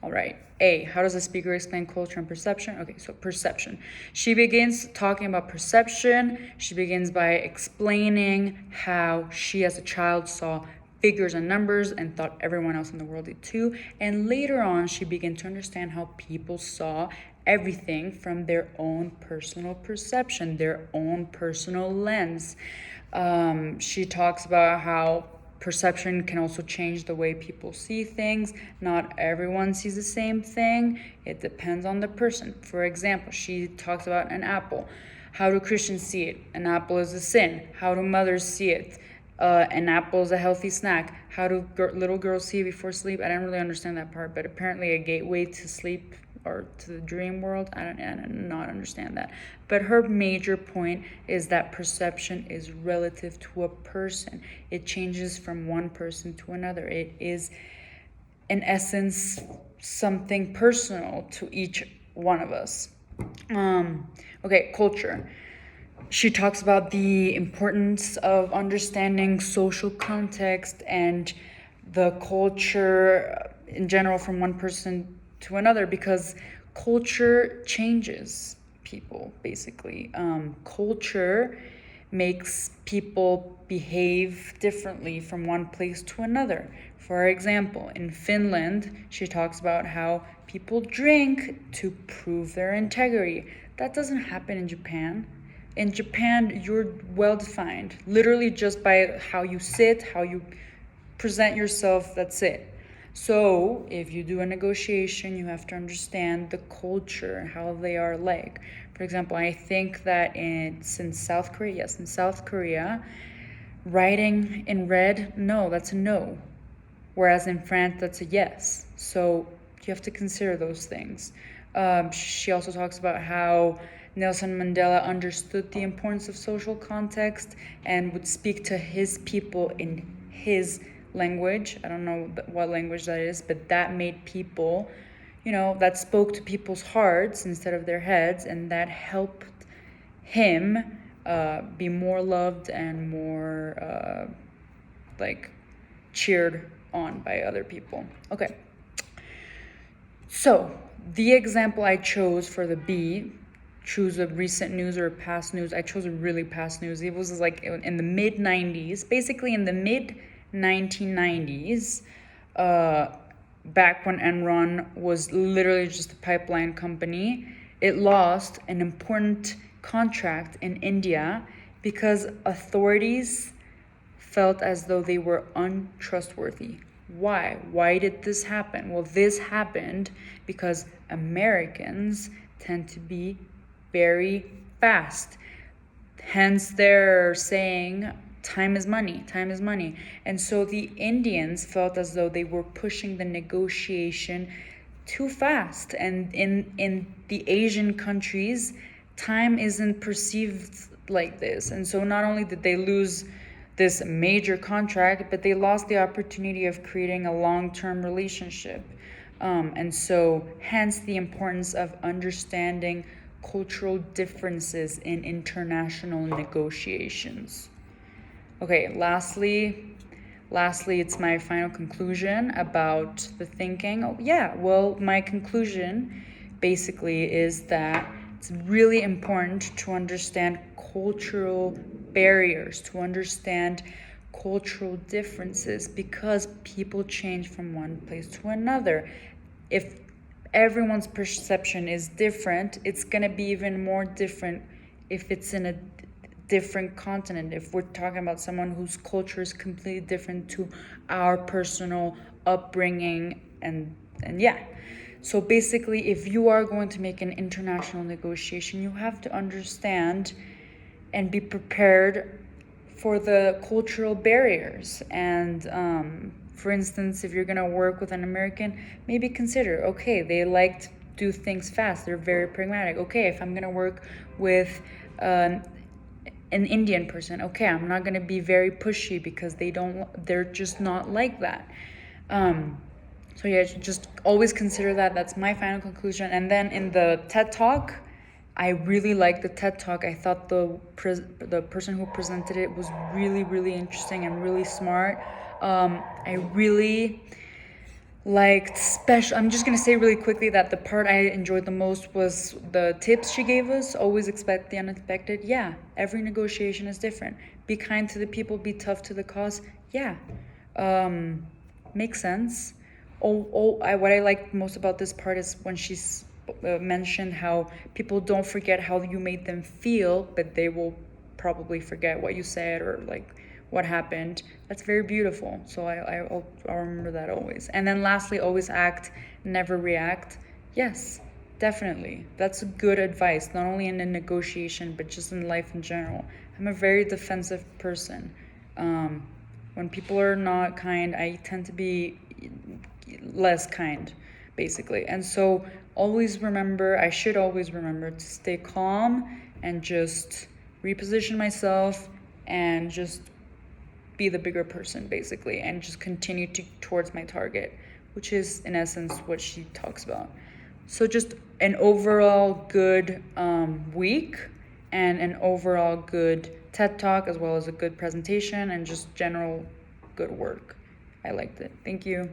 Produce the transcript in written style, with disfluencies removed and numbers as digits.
All right. A, how does the speaker explain culture and perception? Okay, so perception. She begins talking about perception. She begins by explaining how she as a child saw figures and numbers and thought everyone else in the world did too. And later on, she began to understand how people saw everything from their own personal perception, their own personal lens. She talks about how perception can also change the way people see things. Not everyone sees the same thing. It depends on the person. For example, she talks about an apple. How do Christians see it? An apple is a sin. How do mothers see it? An apple is a healthy snack. How do little girls see it before sleep? I don't really understand that part, but apparently a gateway to sleep or to the dream world. I don't not understand that. But her major point is that perception is relative to a person. It changes from one person to another. It is, in essence, something personal to each one of us. Okay, culture. She talks about the importance of understanding social context and the culture in general from one person to another, because culture changes people, basically. Culture makes people behave differently from one place to another. For example, in Finland, she talks about how people drink to prove their integrity. That doesn't happen in Japan. In Japan, you're well defined, literally just by how you sit, how you present yourself, that's it. So, if you do a negotiation, you have to understand the culture, how they are like. For example, I think that in South Korea, yes, in South Korea, writing in red, no, that's a no. Whereas in France, that's a yes. So, you have to consider those things. She also talks about how Nelson Mandela understood the importance of social context and would speak to his people in his language. I don't know what language that is, but that made people, that spoke to people's hearts instead of their heads, and that helped him be more loved and more cheered on by other people. Okay. So, the example I chose for the B, choose a recent news or past news. I chose a really past news. It was like in the mid 90s, basically in the mid 1990s, back when Enron was literally just a pipeline company. It lost an important contract in India because authorities felt as though they were untrustworthy. Why? Why did this happen? Well, this happened because Americans tend to be very fast. Hence, they're saying time is money, time is money. And so the Indians felt as though they were pushing the negotiation too fast. And in the Asian countries, time isn't perceived like this. And so not only did they lose this major contract, but they lost the opportunity of creating a long-term relationship. And so hence the importance of understanding cultural differences in international negotiations. Okay, lastly, it's my final conclusion about the thinking. Oh, yeah, well, my conclusion basically is that it's really important to understand cultural barriers, to understand cultural differences, because people change from one place to another. If everyone's perception is different, it's going to be even more different if it's in a different continent. If we're talking about someone whose culture is completely different to our personal upbringing, and yeah. So basically, if you are going to make an international negotiation, you have to understand and be prepared for the cultural barriers. And for instance, if you're going to work with an American, maybe consider, okay, they like to do things fast, they're very pragmatic. Okay, if I'm going to work with an Indian person, okay, I'm not going to be very pushy because they're just not like that. So yeah, just always consider that. That's my final conclusion. And then in the TED Talk, I really liked the TED Talk. I thought the person who presented it was really, really interesting and really smart. I really Like special, I'm just gonna say really quickly that the part I enjoyed the most was the tips she gave us. Always expect the unexpected. Yeah, every negotiation is different. Be kind to the people, be tough to the cause. Yeah, um, makes sense. What I liked most about this part is when she's mentioned how people don't forget how you made them feel, but they will probably forget what you said or like what happened. That's very beautiful. So I'll remember that always. And then lastly, always act, never react. Yes, definitely. That's good advice, not only in a negotiation, but just in life in general. I'm a very defensive person. Um, when people are not kind, I tend to be less kind, basically. And so I should always remember to stay calm and just reposition myself and just be the bigger person, basically, and just continue towards my target, which is in essence what she talks about. So just an overall good week and an overall good TED talk, as well as a good presentation and just general good work. I liked it. Thank you.